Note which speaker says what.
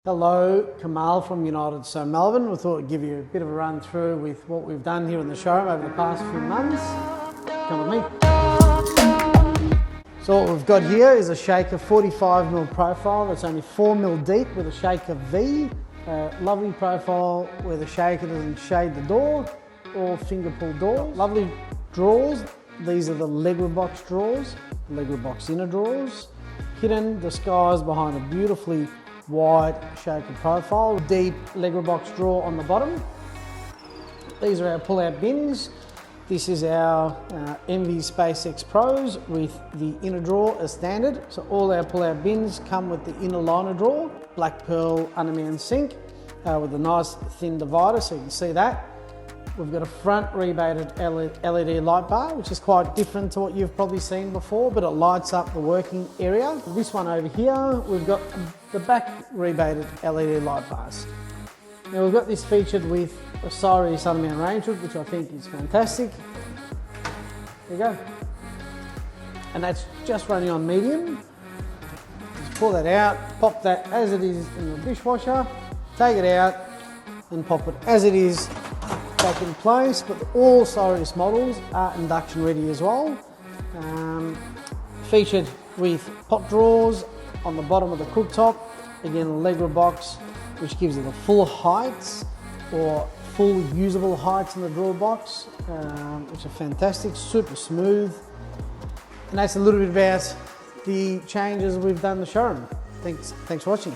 Speaker 1: Hello, Kamal from United So Melbourne. We thought we'd give you a bit of a run through with what we've done here in the showroom over the past few months. Come with me. So what we've got here is a shaker 45mm profile that's only 4mm deep with a shaker V. Lovely profile where the shaker doesn't shade the door or finger pull doors. Lovely drawers. These are the Legger box drawers, Legger box inner drawers. Hidden, disguised behind a beautifully wide shaker profile. Deep Legger box drawer on the bottom. These are our pull-out bins. This is our Envy SpaceX Pros with the inner drawer as standard. So all our pull-out bins come with the inner liner drawer, black pearl undermount sink with a nice thin divider, so you can see that. We've got a front rebated LED light bar, which is quite different to what you've probably seen before, but it lights up the working area. This one over here, we've got the back rebated LED light bars. Now we've got this featured with Osiris undermount range hood, which I think is fantastic. There you go. And that's just running on medium. Just pull that out, pop that as it is in the dishwasher, take it out and pop it as it is back in place. But all Osiris models are induction ready as well. Featured with pot drawers on the bottom of the cooktop. Again, a Legger box, which gives it the full heights or full usable heights in the drawer box, which are fantastic, super smooth. And that's a little bit about the changes we've done in the showroom. Thanks for watching.